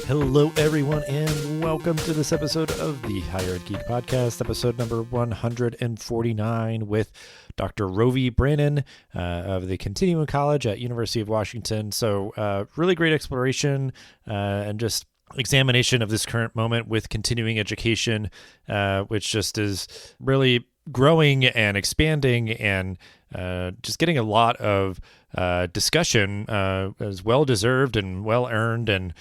Hello, everyone, and welcome to this episode of the Higher Ed Geek Podcast, episode number 149 with Dr. Rovy Branon of the Continuum College at University of Washington. So really great exploration and just examination of this current moment with continuing education, which just is really growing and expanding and just getting a lot of discussion as well-deserved and well-earned, and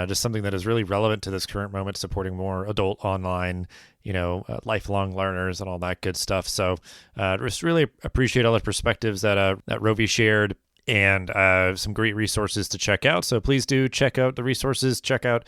just something that is really relevant to this current moment, supporting more adult online, lifelong learners and all that good stuff. So just really appreciate all the perspectives that Rovy shared, and some great resources to check out. So please do check out the resources, check out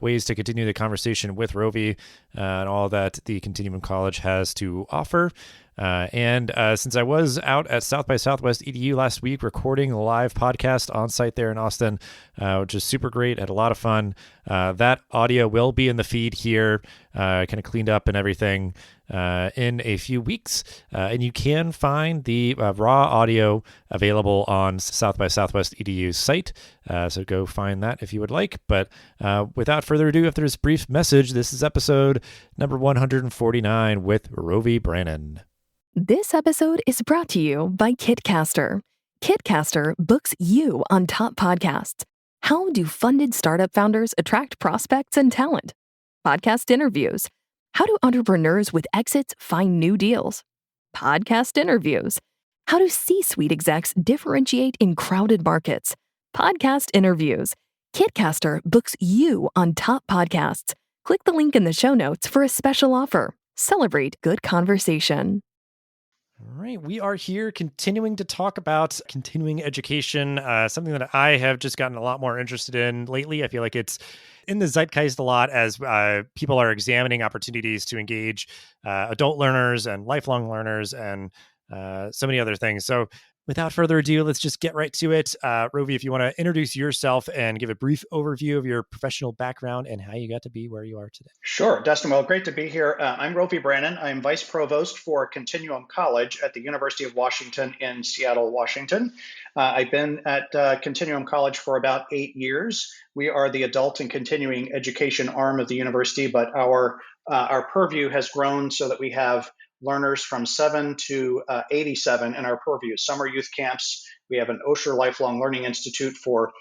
ways to continue the conversation with Rovy and all that the Continuum College has to offer. And since I was out at South by Southwest EDU last week recording a live podcast on site there in Austin, which is super great, had a lot of fun. That audio will be in the feed here, kind of cleaned up and everything in a few weeks. And you can find the raw audio available on South by Southwest EDU's site. So go find that if you would like. But without further ado, after this brief message, this is episode number 149 with Rovy Branon. This episode is brought to you by Kitcaster. Kitcaster books you on top podcasts. How do funded startup founders attract prospects and talent? Podcast interviews. How do entrepreneurs with exits find new deals? Podcast interviews. How do C-suite execs differentiate in crowded markets? Podcast interviews. Kitcaster books you on top podcasts. Click the link in the show notes for a special offer. Celebrate good conversation. All right, we are here continuing to talk about continuing education, something that I have just gotten a lot more interested in lately. I feel like it's in the zeitgeist a lot as people are examining opportunities to engage adult learners and lifelong learners and so many other things. So without further ado, let's just get right to it. Rovy, if you want to introduce yourself and give a brief overview of your professional background and how you got to be where you are today. Sure, Dustin. Well, great to be here. I'm Rovy Branon. I'm Vice Provost for Continuum College at the University of Washington in Seattle, Washington. I've been at Continuum College for about 8 years. We are the adult and continuing education arm of the university, but our purview has grown so that we have learners from 7 to 87 in our purview. Summer youth camps. We have an Osher Lifelong Learning Institute for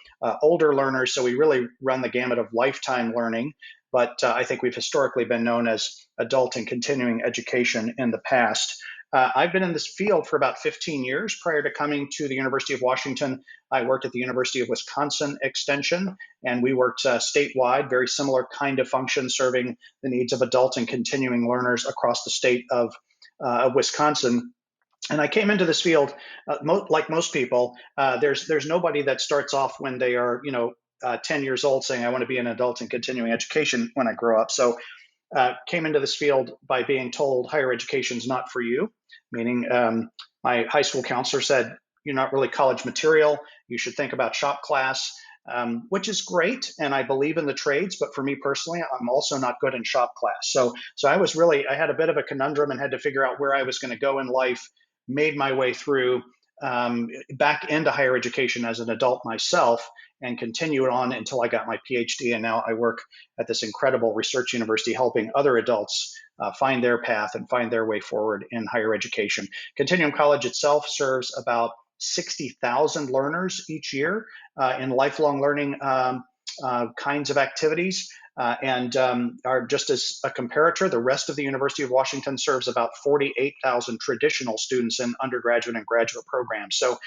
older learners. So we really run the gamut of lifetime learning. But I think we've historically been known as adult and continuing education in the past. I've been in this field for about 15 years. Prior to coming to the University of Washington, I worked at the University of Wisconsin Extension, and we worked statewide, very similar kind of function, serving the needs of adult and continuing learners across the state of Wisconsin. And I came into this field, like most people, there's nobody that starts off when they are, 10 years old saying, I want to be an adult in continuing education when I grow up. So came into this field by being told higher education is not for you, meaning my high school counselor said, you're not really college material. You should think about shop class, which is great. And I believe in the trades. But for me personally, I'm also not good in shop class. So I had a bit of a conundrum and had to figure out where I was going to go in life, made my way through back into higher education as an adult myself, and continued on until I got my PhD. And now I work at this incredible research university helping other adults find their path and find their way forward in higher education. Continuum College itself serves about 60,000 learners each year in lifelong learning kinds of activities. And are just as a comparator, the rest of the University of Washington serves about 48,000 traditional students in undergraduate and graduate programs. So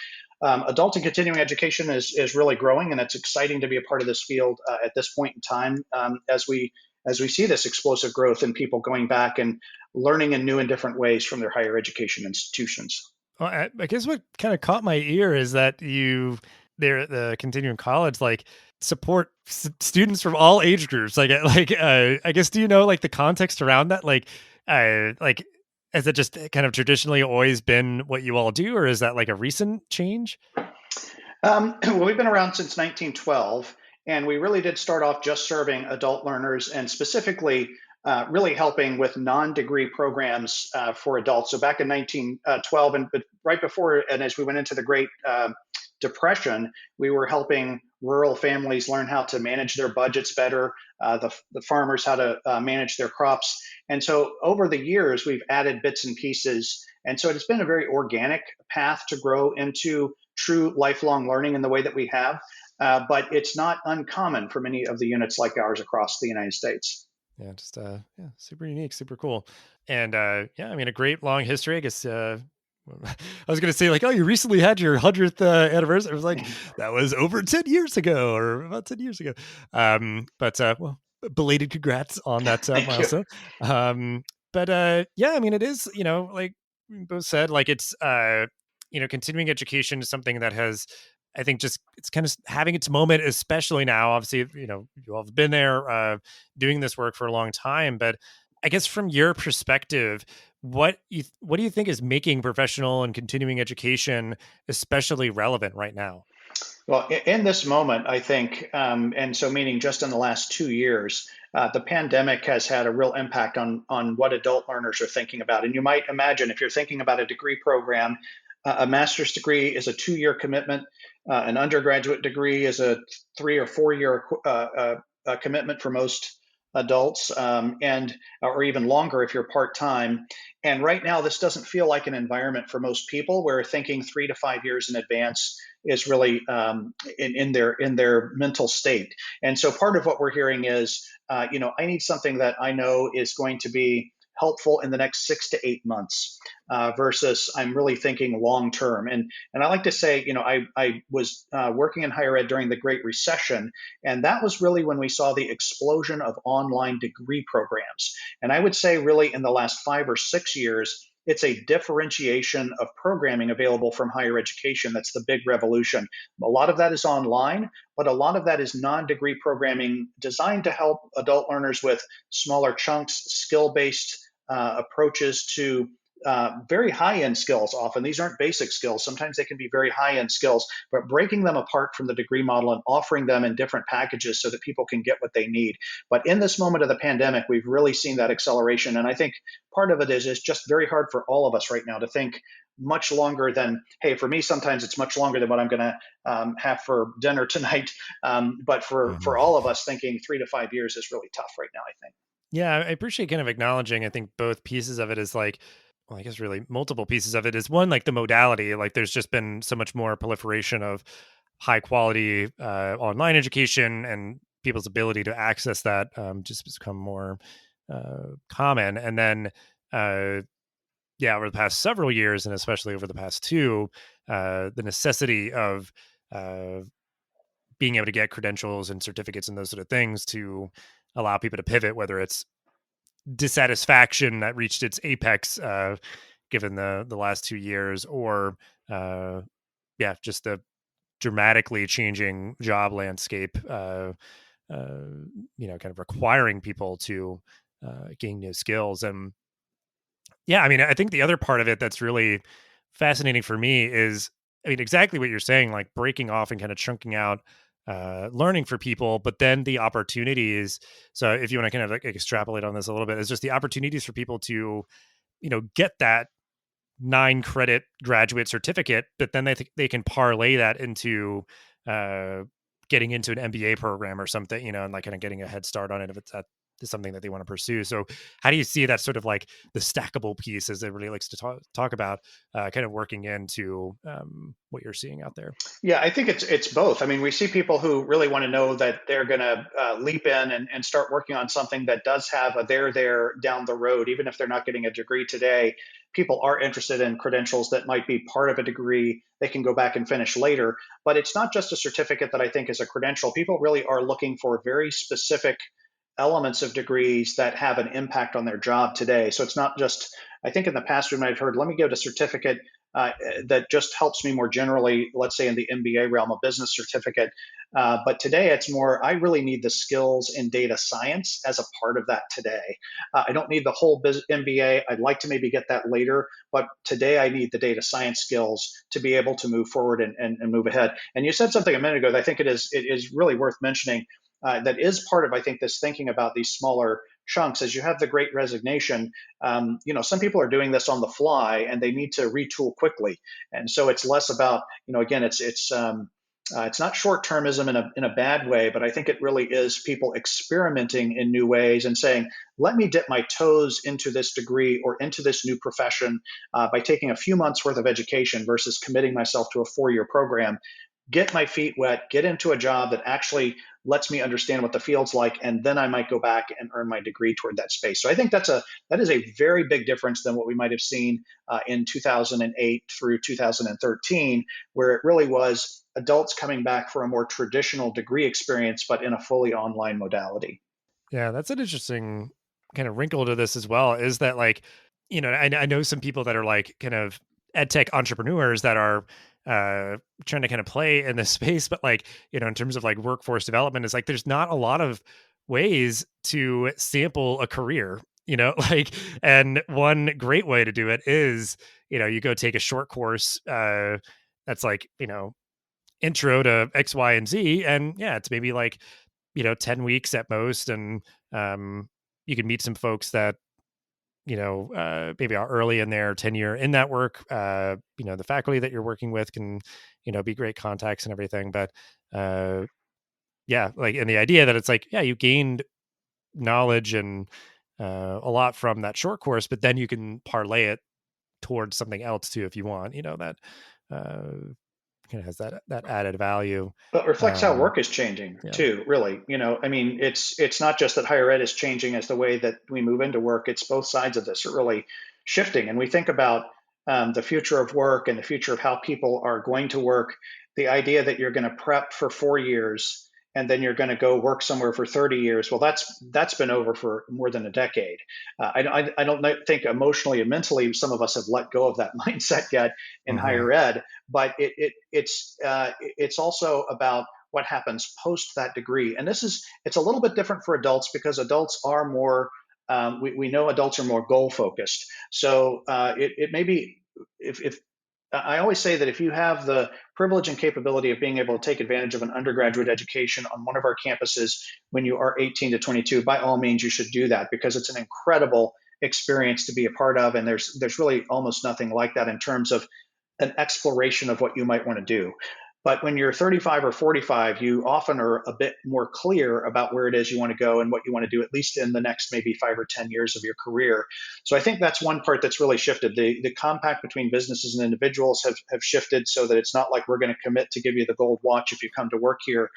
adult and continuing education is really growing, and it's exciting to be a part of this field at this point in time as we see this explosive growth in people going back and learning in new and different ways from their higher education institutions. Well, I guess what kind of caught my ear is that there at the Continuum College, support students from all age groups. I guess, do you know the context around that? Has it just kind of traditionally always been what you all do, or is that a recent change? Well, we've been around since 1912, and we really did start off just serving adult learners and specifically really helping with non-degree programs for adults. So back in 1912, but right before and as we went into the Great Depression, we were helping rural families learn how to manage their budgets better, the farmers how to manage their crops. And so over the years, we've added bits and pieces. And so it's been a very organic path to grow into true lifelong learning in the way that we have. But it's not uncommon for many of the units like ours across the United States. Yeah, just yeah, super unique, super cool. And yeah, I mean, a great long history. I guess I was going to say like, oh, you recently had your 100th anniversary. I was like, that was over 10 years ago or about 10 years ago. But well, belated congrats on that Thank you. milestone. But yeah, I mean, it is, like we both said, like it's, continuing education is something that has, I think just it's kind of having its moment, especially now. Obviously, you all have been there doing this work for a long time, but I guess from your perspective, what do you think is making professional and continuing education especially relevant right now? Well, in this moment, I think, and so meaning just in the last 2 years, the pandemic has had a real impact on what adult learners are thinking about. And you might imagine if you're thinking about a degree program, a master's degree is a 2 year commitment. An undergraduate degree is a 3 or 4 year commitment for most adults, and or even longer if you're part time. And right now, this doesn't feel like an environment for most people where thinking 3 to 5 years in advance is really in their mental state. And so part of what we're hearing is, I need something that I know is going to be helpful in the next 6 to 8 months, versus I'm really thinking long term. And I like to say, I was working in higher ed during the Great Recession, and that was really when we saw the explosion of online degree programs. And I would say, really, in the last 5 or 6 years, it's a differentiation of programming available from higher education. That's the big revolution. A lot of that is online, but a lot of that is non degree programming designed to help adult learners with smaller chunks, skill based approaches to very high end skills. Often these aren't basic skills. Sometimes they can be very high end skills, but breaking them apart from the degree model and offering them in different packages so that people can get what they need. But in this moment of the pandemic, we've really seen that acceleration. And I think part of it is it's just very hard for all of us right now to think much longer than, hey, for me, sometimes it's much longer than what I'm going to have for dinner tonight. But for all of us, thinking 3 to 5 years is really tough right now, I think. Yeah, I appreciate kind of acknowledging. I think both pieces of it is like, well, I guess really multiple pieces of it is one, like the modality. Like there's just been so much more proliferation of high quality online education, and people's ability to access that just has become more common. And then, yeah, over the past several years, and especially over the past two, the necessity of uh, being able to get credentials and certificates and those sort of things to allow people to pivot, whether it's dissatisfaction that reached its apex given the last 2 years, or yeah, just the dramatically changing job landscape, kind of requiring people to gain new skills. And yeah, I mean, I think the other part of it that's really fascinating for me is, I mean, exactly what you're saying, like breaking off and kind of chunking out learning for people, but then the opportunities. So if you want to kind of like extrapolate on this a little bit, it's just the opportunities for people to, get that 9 credit graduate certificate, but then they can parlay that into getting into an MBA program or something, and like kind of getting a head start on it if it's that is something that they want to pursue. So how do you see that sort of like the stackable piece, as everybody likes to talk about, kind of working into what you're seeing out there? Yeah, I think it's both. I mean, we see people who really want to know that they're going to leap in and start working on something that does have a there down the road, even if they're not getting a degree today. People are interested in credentials that might be part of a degree they can go back and finish later. But it's not just a certificate that I think is a credential. People really are looking for very specific elements of degrees that have an impact on their job today. So it's not just, I think in the past we might have heard, let me get a certificate that just helps me more generally, let's say in the MBA realm, a business certificate. But today it's more, I really need the skills in data science as a part of that today. I don't need the whole MBA. I'd like to maybe get that later, but today I need the data science skills to be able to move forward and move ahead. And you said something a minute ago that I think it is really worth mentioning. That is part of, I think, this thinking about these smaller chunks. As you have the Great Resignation, some people are doing this on the fly and they need to retool quickly, and so it's less about, again, it's it's not short-termism in a bad way, but I think it really is people experimenting in new ways and saying, let me dip my toes into this degree or into this new profession by taking a few months worth of education versus committing myself to a 4-year program, get my feet wet, get into a job that actually lets me understand what the field's like, and then I might go back and earn my degree toward that space. So I think that is a very big difference than what we might have seen in 2008 through 2013, where it really was adults coming back for a more traditional degree experience, but in a fully online modality. Yeah, that's an interesting kind of wrinkle to this as well. Is that like, I know some people that are like kind of ed tech entrepreneurs that are trying to kind of play in this space, but like, in terms of like workforce development, is like there's not a lot of ways to sample a career, like, and one great way to do it is, you go take a short course that's like, intro to X, Y, and Z. And yeah, it's maybe like 10 weeks at most. And you can meet some folks that, maybe are early in their tenure in that work. The faculty that you're working with can, be great contacts and everything. But yeah, like, and the idea that it's like, yeah, you gained knowledge and a lot from that short course, but then you can parlay it towards something else too, if you want, that kind of has that added value. But reflects how Um, work is changing yeah. too, really. I mean, it's not just that higher ed is changing as the way that we move into work. It's both sides of this are really shifting. And we think about the future of work and the future of how people are going to work. The idea that you're going to prep for 4 years and then you're going to go work somewhere for 30 years. Well, that's been over for more than a decade. I don't think emotionally and mentally some of us have let go of that mindset yet in Hmm. higher ed, but it's also about what happens post that degree. And it's a little bit different for adults because adults are more we know adults are more goal focused. So it may be if I always say that if you have the privilege and capability of being able to take advantage of an undergraduate education on one of our campuses when you are 18 to 22, by all means, you should do that because it's an incredible experience to be a part of. And there's really almost nothing like that in terms of an exploration of what you might want to do. But when you're 35 or 45, you often are a bit more clear about where it is you want to go and what you want to do, at least in the next maybe 5 or 10 years of your career. So I think that's one part that's really shifted. The compact between businesses and individuals have shifted so that it's not like we're going to commit to give you the gold watch if you come to work here.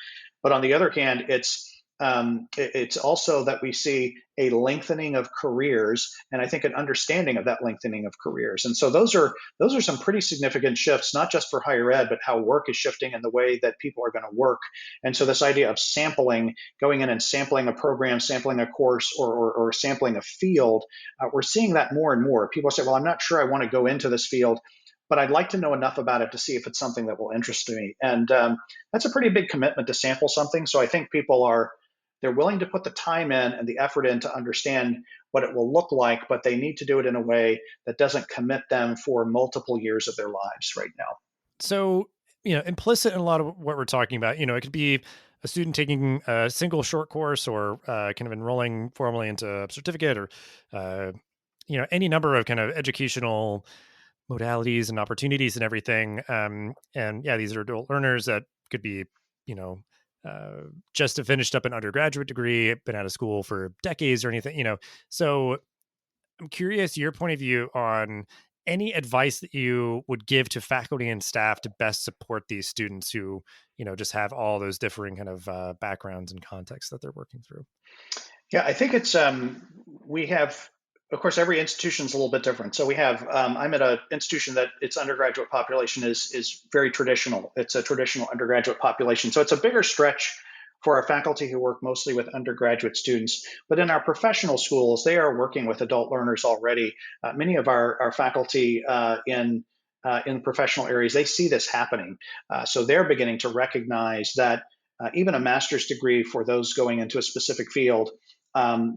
But on the other hand, it's also that we see a lengthening of careers, and I think an understanding of that lengthening of careers. And so those are some pretty significant shifts, not just for higher ed, but how work is shifting and the way that people are going to work. And so this idea of sampling, going in and sampling a program, sampling a course, or sampling a field, we're seeing that more and more. People say, well, I'm not sure I want to go into this field, but I'd like to know enough about it to see if it's something that will interest me. And that's a pretty big commitment to sample something. So I think they're willing to put the time in and the effort in to understand what it will look like, but they need to do it in a way that doesn't commit them for multiple years of their lives right now. So, implicit in a lot of what we're talking about, it could be a student taking a single short course or kind of enrolling formally into a certificate or, uh, any number of kind of educational modalities and opportunities and everything. And yeah, these are adult learners that could be, you know, just have finished up an undergraduate degree, been out of school for decades or anything, So I'm curious your point of view on any advice that you would give to faculty and staff to best support these students who, just have all those differing kind of backgrounds and contexts that they're working through. Yeah, I think we have, of course, every institution is a little bit different. So we have, I'm at an institution that its undergraduate population is very traditional. It's a traditional undergraduate population. So it's a bigger stretch for our faculty who work mostly with undergraduate students. But in our professional schools, they are working with adult learners already. Many of our faculty in professional areas, they see this happening. So they're beginning to recognize that even a master's degree for those going into a specific field,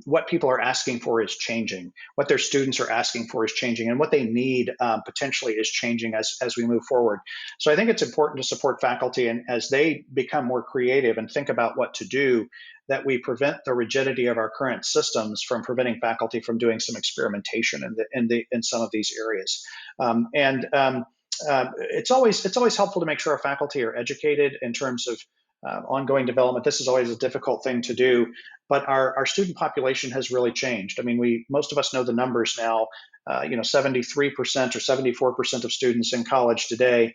what people are asking for is changing. What their students are asking for is changing, and what they need potentially is changing as we move forward. So I think it's important to support faculty, and as they become more creative and think about what to do, that we prevent the rigidity of our current systems from preventing faculty from doing some experimentation in some of these areas. And it's always helpful to make sure our faculty are educated in terms of ongoing development. This is always a difficult thing to do, but our student population has really changed. I mean, most of us know the numbers now. 73% or 74% of students in college today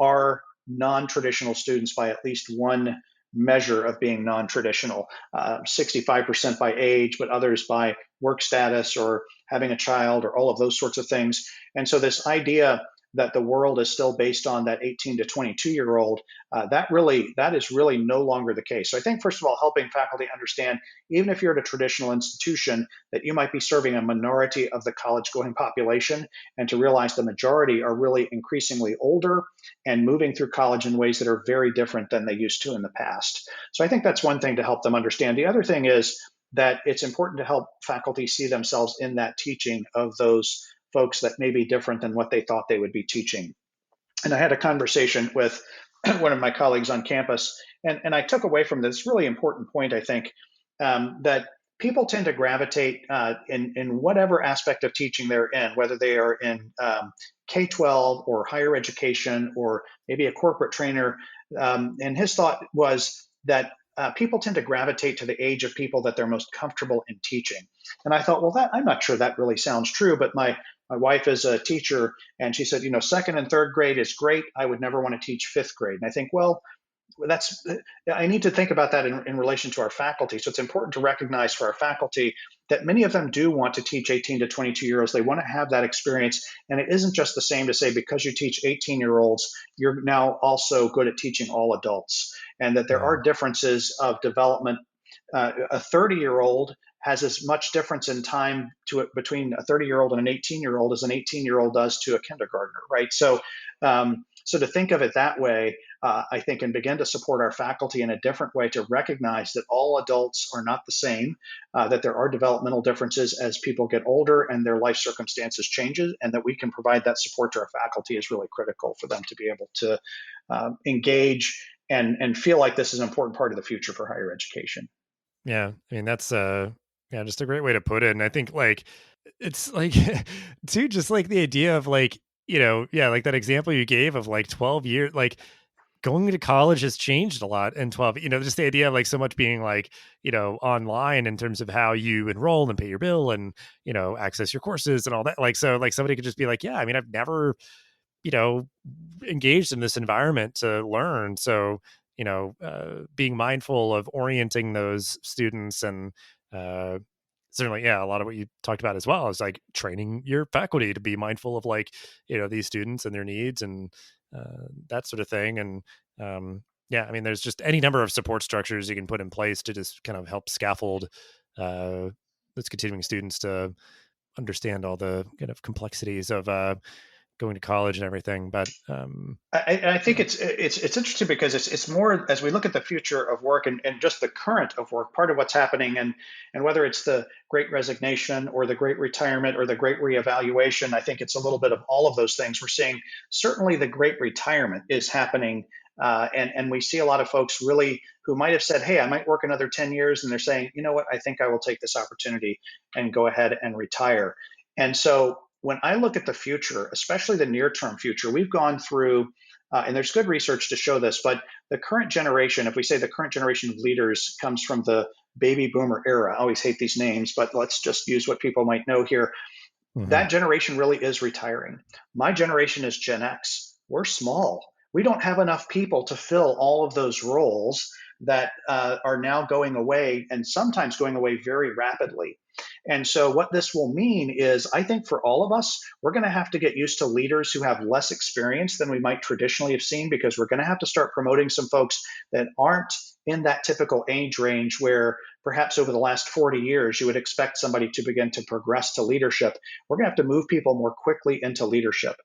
are non-traditional students by at least one measure of being non-traditional. 65% by age, but others by work status or having a child or all of those sorts of things. And so this idea that the world is still based on that 18 to 22-year-old, that is really no longer the case. So I think, first of all, helping faculty understand, even if you're at a traditional institution, that you might be serving a minority of the college-going population, and to realize the majority are really increasingly older and moving through college in ways that are very different than they used to in the past. So I think that's one thing to help them understand. The other thing is that it's important to help faculty see themselves in that teaching of those folks that may be different than what they thought they would be teaching. And I had a conversation with one of my colleagues on campus, and I took away from this really important point, I think, that people tend to gravitate in whatever aspect of teaching they're in, whether they are in K-12 or higher education or maybe a corporate trainer. And his thought was that people tend to gravitate to the age of people that they're most comfortable in teaching. And I thought, well, I'm not sure that really sounds true, but my wife is a teacher, and she said, second and third grade is great. I would never want to teach fifth grade. And I think, well, I need to think about that in relation to our faculty. So it's important to recognize for our faculty that many of them do want to teach 18 to 22-year-olds. They want to have that experience. And it isn't just the same to say, because you teach 18-year-olds, you're now also good at teaching all adults, and that there are differences of development. A 30-year-old has as much difference in time between a 30-year-old and an 18-year-old as an 18-year-old does to a kindergartner, right? So to think of it that way, I think, and begin to support our faculty in a different way, to recognize that all adults are not the same, that there are developmental differences as people get older and their life circumstances changes, and that we can provide that support to our faculty is really critical for them to be able to engage and feel like this is an important part of the future for higher education. Yeah, I mean, that's just a great way to put it. And I think, like, it's like too, just like the idea of, like, like that example you gave of like 12 years, like going to college has changed a lot in 12, just the idea of like so much being like, online in terms of how you enroll and pay your bill and, access your courses and all that. Like, so like somebody could just be like, yeah, I mean, I've never, engaged in this environment to learn. So, being mindful of orienting those students, and certainly, yeah, a lot of what you talked about as well is like training your faculty to be mindful of, like, these students and their needs and that sort of thing. And yeah, I mean, there's just any number of support structures you can put in place to just kind of help scaffold those continuing students to understand all the kind of complexities of going to college and everything. But I think it's interesting because it's more, as we look at the future of work and just the current of work, part of what's happening, and whether it's the great resignation or the great retirement or the great reevaluation, I think it's a little bit of all of those things. We're seeing certainly the great retirement is happening. And we see a lot of folks really who might have said, hey, I might work another 10 years. And they're saying, you know what, I think I will take this opportunity and go ahead and retire. And so when I look at the future, especially the near-term future, we've gone through, and there's good research to show this, but the current generation, if we say the current generation of leaders comes from the baby boomer era, I always hate these names, but let's just use what people might know here. Mm-hmm. That generation really is retiring. My generation is Gen X. We're small. We don't have enough people to fill all of those roles that are now going away, and sometimes going away very rapidly. And so what this will mean is, I think for all of us, we're going to have to get used to leaders who have less experience than we might traditionally have seen, because we're going to have to start promoting some folks that aren't in that typical age range where perhaps over the last 40 years you would expect somebody to begin to progress to leadership. We're going to have to move people more quickly into leadership.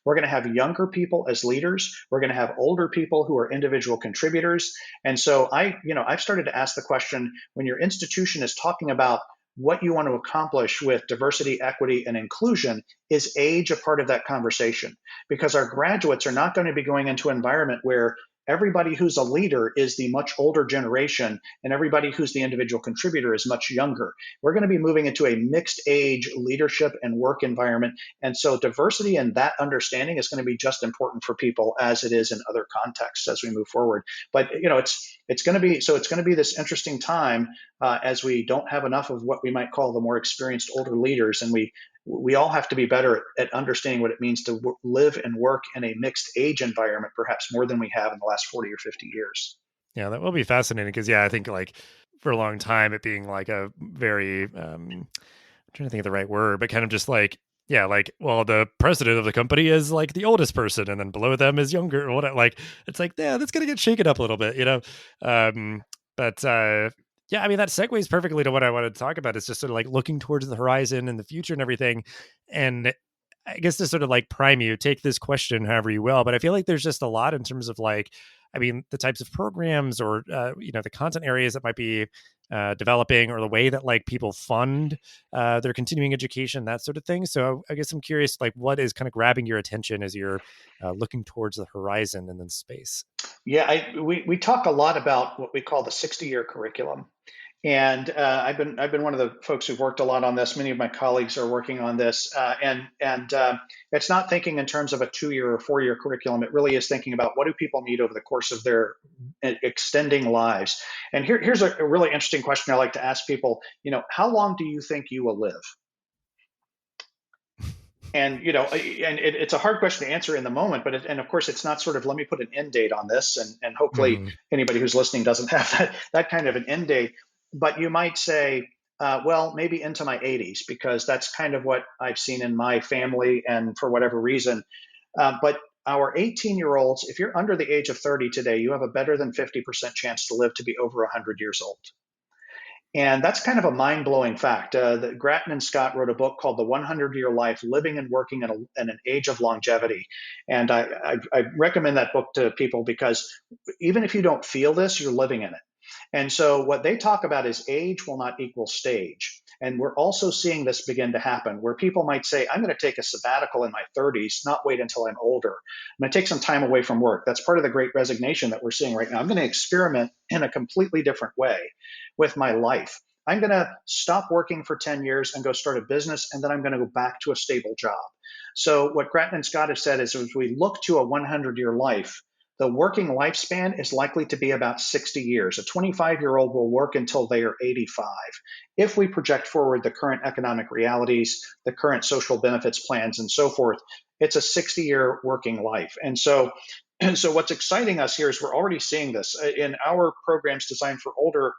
We're going to have younger people as leaders. We're going to have older people who are individual contributors. And so I've started to ask the question, when your institution is talking about what you want to accomplish with diversity, equity, and inclusion, is age a part of that conversation? Because our graduates are not going to be going into an environment where everybody who's a leader is the much older generation, and everybody who's the individual contributor is much younger. We're going to be moving into a mixed age leadership and work environment. And so diversity and that understanding is going to be just important for people as it is in other contexts as we move forward. But it's going to be this interesting time as we don't have enough of what we might call the more experienced older leaders, and we all have to be better at understanding what it means to live and work in a mixed age environment, perhaps more than we have in the last 40 or 50 years. Yeah, that will be fascinating because, I think like for a long time, it being like a very, I'm trying to think of the right word, but kind of just like, like, well, the president of the company is like the oldest person, and then below them is younger or whatever. Like, it's like, that's going to get shaken up a little bit, but I mean, that segues perfectly to what I wanted to talk about. It's just sort of like looking towards the horizon and the future and everything. And I guess to sort of like prime you, take this question however you will, but I feel like there's just a lot in terms of like, I mean, the types of programs or, the content areas that might be developing, or the way that like people fund their continuing education, that sort of thing. So I guess I'm curious, like, what is kind of grabbing your attention as you're looking towards the horizon and then space? Yeah, we talk a lot about what we call the 60-year curriculum. And I've been one of the folks who've worked a lot on this. Many of my colleagues are working on this, and it's not thinking in terms of a 2-year or 4-year curriculum. It really is thinking about what do people need over the course of their extending lives. And here's a really interesting question I like to ask people. How long do you think you will live? And it's a hard question to answer in the moment, but and of course it's not sort of let me put an end date on this, and hopefully Mm-hmm. anybody who's listening doesn't have that kind of an end date. But you might say, well, maybe into my 80s, because that's kind of what I've seen in my family, and for whatever reason. But our 18-year-olds, if you're under the age of 30 today, you have a better than 50% chance to live to be over 100 years old. And that's kind of a mind-blowing fact. Grattan and Scott wrote a book called The 100-Year Life, Living and Working in an Age of Longevity. And I recommend that book to people because even if you don't feel this, you're living in it. And so what they talk about is age will not equal stage. And we're also seeing this begin to happen where people might say, I'm going to take a sabbatical in my 30s, not wait until I'm older. I'm going to take some time away from work. That's part of the great resignation that we're seeing right now. I'm going to experiment in a completely different way with my life. I'm going to stop working for 10 years and go start a business, and then I'm going to go back to a stable job. So what Grattan and Scott have said is as we look to a 100-year life, the working lifespan is likely to be about 60 years. A 25-year-old will work until they are 85. If we project forward the current economic realities, the current social benefits plans, and so forth, it's a 60-year working life. And so what's exciting us here is we're already seeing this in our programs designed for older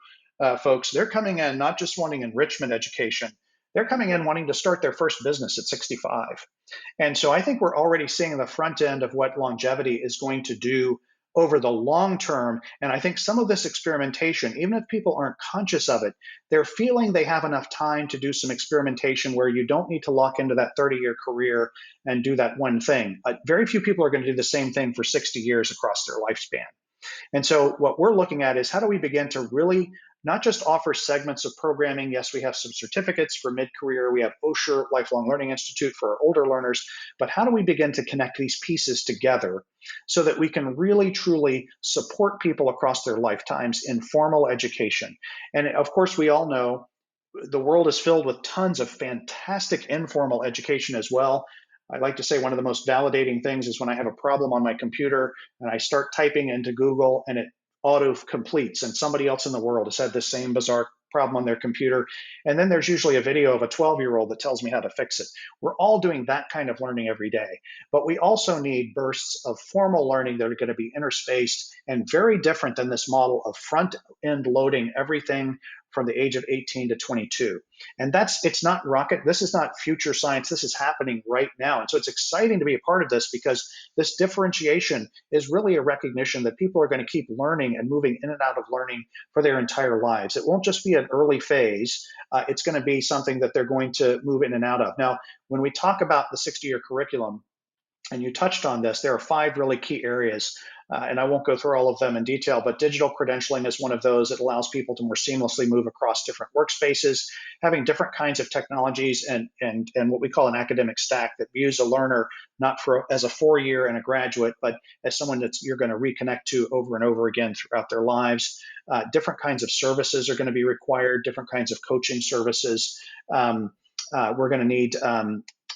folks. They're coming in not just wanting enrichment education, they're coming in wanting to start their first business at 65. And so I think we're already seeing the front end of what longevity is going to do over the long term. And I think some of this experimentation, even if people aren't conscious of it, they're feeling they have enough time to do some experimentation where you don't need to lock into that 30-year career and do that one thing. Very few people are going to do the same thing for 60 years across their lifespan. And so what we're looking at is how do we begin to really not just offer segments of programming. Yes, we have some certificates for mid-career. We have Osher Lifelong Learning Institute for our older learners. But how do we begin to connect these pieces together so that we can really, truly support people across their lifetimes in formal education? And of course, we all know the world is filled with tons of fantastic informal education as well. I like to say one of the most validating things is when I have a problem on my computer and I start typing into Google and it auto completes, and somebody else in the world has had this same bizarre problem on their computer. And then there's usually a video of a 12-year-old that tells me how to fix it. We're all doing that kind of learning every day. But we also need bursts of formal learning that are going to be interspaced and very different than this model of front-end loading everything from the age of 18 to 22. And it's not rocket. This is not future science. This is happening right now. And so it's exciting to be a part of this because this differentiation is really a recognition that people are going to keep learning and moving in and out of learning for their entire lives. It won't just be an early phase. It's going to be something that they're going to move in and out of. Now, when we talk about the 60-year curriculum, and you touched on this, there are 5 really key areas. and I won't go through all of them in detail, but digital credentialing is one of those. It allows people to more seamlessly move across different workspaces, having different kinds of technologies and what we call an academic stack that views a learner not as a 4-year and a graduate, but as someone that you're going to reconnect to over and over again throughout their lives. Different kinds of services are going to be required, different kinds of coaching services. We're going to need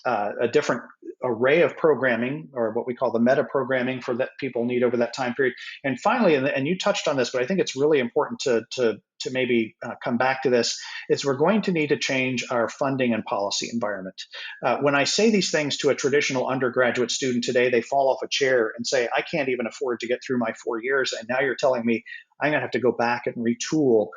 a different array of programming, or what we call the meta programming, for that people need over that time period. And finally, and you touched on this, but I think it's really important to maybe come back to this, is we're going to need to change our funding and policy environment. When I say these things to a traditional undergraduate student today, they fall off a chair and say, I can't even afford to get through my 4 years. And now you're telling me I'm going to have to go back and retool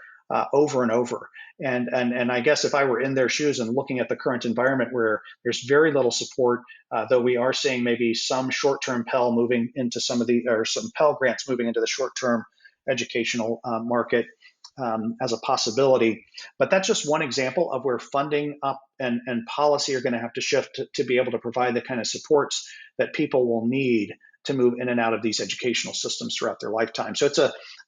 over and over. And I guess if I were in their shoes and looking at the current environment where there's very little support, though we are seeing maybe some short-term Pell moving into some Pell grants moving into the short-term educational market as a possibility. But that's just one example of where funding up and policy are going to have to shift to be able to provide the kind of supports that people will need to move in and out of these educational systems throughout their lifetime. So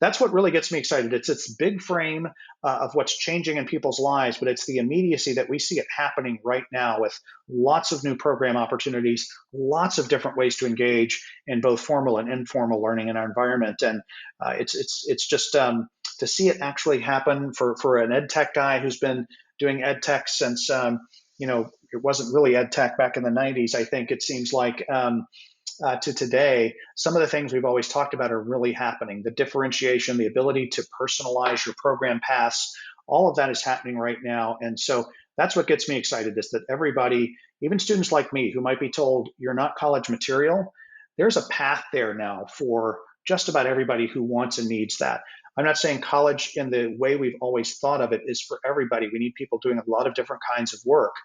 that's what really gets me excited. It's big frame of what's changing in people's lives, but it's the immediacy that we see it happening right now with lots of new program opportunities, lots of different ways to engage in both formal and informal learning in our environment. And it's just to see it actually happen for an ed tech guy who's been doing ed tech since it wasn't really ed tech back in the 90s. I think it seems like to today, some of the things we've always talked about are really happening. The differentiation, the ability to personalize your program paths, all of that is happening right now. And so that's what gets me excited, is that everybody, even students like me who might be told you're not college material, there's a path there now for just about everybody who wants and needs that. I'm not saying college in the way we've always thought of it is for everybody. We need people doing a lot of different kinds of work.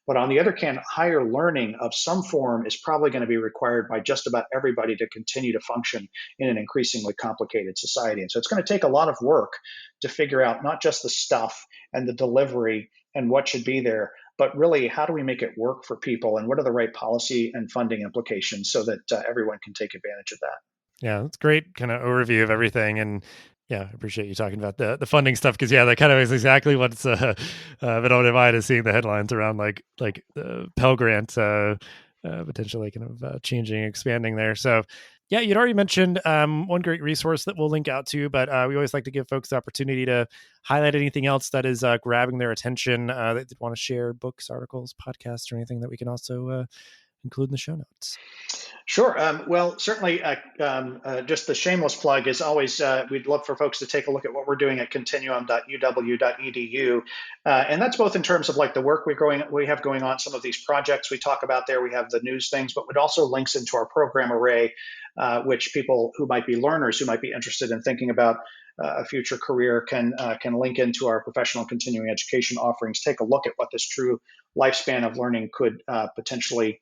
But on the other hand, higher learning of some form is probably going to be required by just about everybody to continue to function in an increasingly complicated society. And so it's going to take a lot of work to figure out not just the stuff and the delivery and what should be there, but really how do we make it work for people, and what are the right policy and funding implications so that everyone can take advantage of that. Yeah, that's great kind of overview of everything. And yeah, I appreciate you talking about the funding stuff, because yeah, that kind of is exactly what's been on my mind, is seeing the headlines around like the Pell Grant potentially kind of changing, expanding there. So yeah, you'd already mentioned one great resource that we'll link out to, but we always like to give folks the opportunity to highlight anything else that is grabbing their attention that they want to share, books, articles, podcasts, or anything that we can also include in the show notes. Sure. Well, certainly, just the shameless plug is always, we'd love for folks to take a look at what we're doing at continuum.uw.edu. And that's both in terms of like the work we have going on, some of these projects we talk about there. We have the news things, but it also links into our program array, which people who might be learners, who might be interested in thinking about a future career can link into our professional continuing education offerings, take a look at what this true lifespan of learning could potentially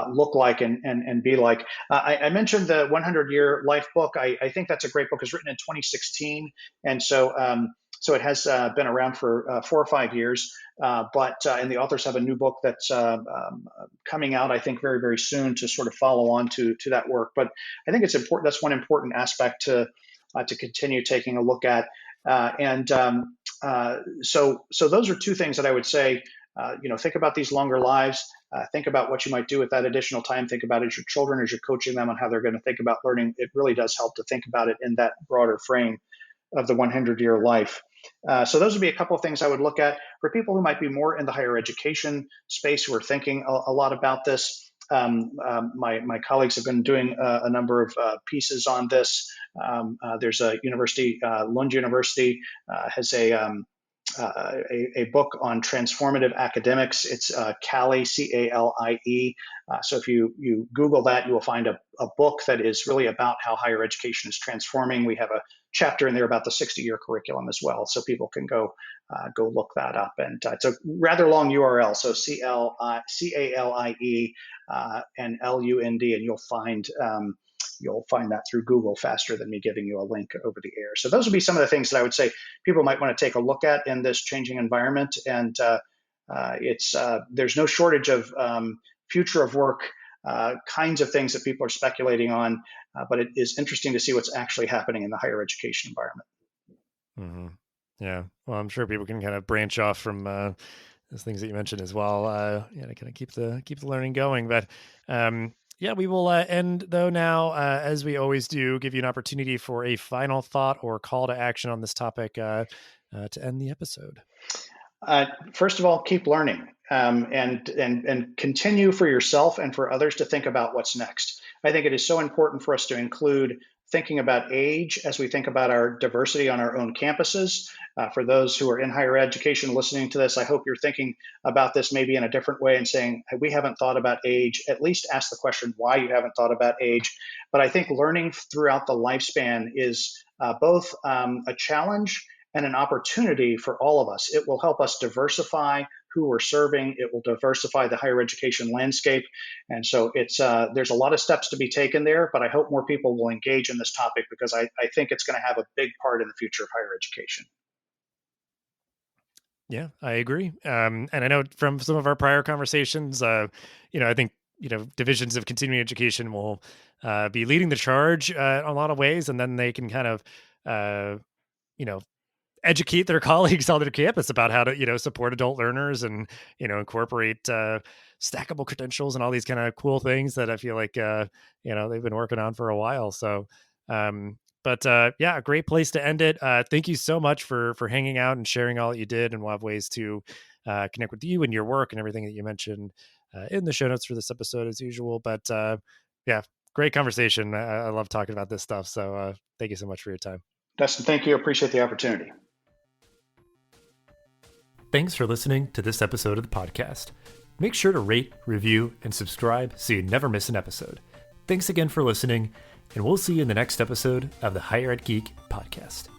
look like and be like. I mentioned the 100-Year Life book. I think that's a great book. It's written in 2016, and so it has been around for 4 or 5 years. And the authors have a new book that's coming out, I think, very, very soon to sort of follow on to that work. But I think it's important. That's one important aspect to continue taking a look at. So those are two things that I would say. Think about these longer lives. Think about what you might do with that additional time. Think about it as your children, as you're coaching them on how they're going to think about learning. It really does help to think about it in that broader frame of the 100-year life. So those would be a couple of things I would look at for people who might be more in the higher education space, who are thinking a lot about this. My colleagues have been doing a number of pieces on this. There's a university, Lund University, has a book on transformative academics. It's CALIE, C-A-L-I-E. So if you Google that, you will find a book that is really about how higher education is transforming. We have a chapter in there about the 60-year curriculum as well, so people can go look that up. And it's a rather long URL, so C-A-L-I-E and L-U-N-D, and you'll find that through Google faster than me giving you a link over the air. So those would be some of the things that I would say people might want to take a look at in this changing environment. And there's no shortage of future of work kinds of things that people are speculating on. But it is interesting to see what's actually happening in the higher education environment. Mm-hmm. Yeah. Well, I'm sure people can kind of branch off from those things that you mentioned as well. To kind of keep the learning going. But yeah, we will end though now, as we always do, give you an opportunity for a final thought or call to action on this topic to end the episode. First of all, keep learning, and continue for yourself and for others to think about what's next. I think it is so important for us to include thinking about age as we think about our diversity on our own campuses. For those who are in higher education listening to this, I hope you're thinking about this maybe in a different way and saying, hey, we haven't thought about age. At least ask the question why you haven't thought about age. But I think learning throughout the lifespan is both a challenge and an opportunity for all of us. It will help us diversify who we're serving. It will diversify the higher education landscape. And so there's a lot of steps to be taken there, but I hope more people will engage in this topic because I think it's going to have a big part in the future of higher education. Yeah, I agree. And I know from some of our prior conversations, I think, divisions of continuing education will be leading the charge in a lot of ways, and then they can kind of, educate their colleagues on their campus about how to, support adult learners and, incorporate stackable credentials and all these kind of cool things that I feel like, they've been working on for a while. So, a great place to end it. Thank you so much for hanging out and sharing all that you did. And we'll have ways to connect with you and your work and everything that you mentioned in the show notes for this episode as usual. But great conversation. I love talking about this stuff. So thank you so much for your time. Dustin, thank you. Appreciate the opportunity. Thanks for listening to this episode of the podcast. Make sure to rate, review, and subscribe so you never miss an episode. Thanks again for listening, and we'll see you in the next episode of the Higher Ed Geek podcast.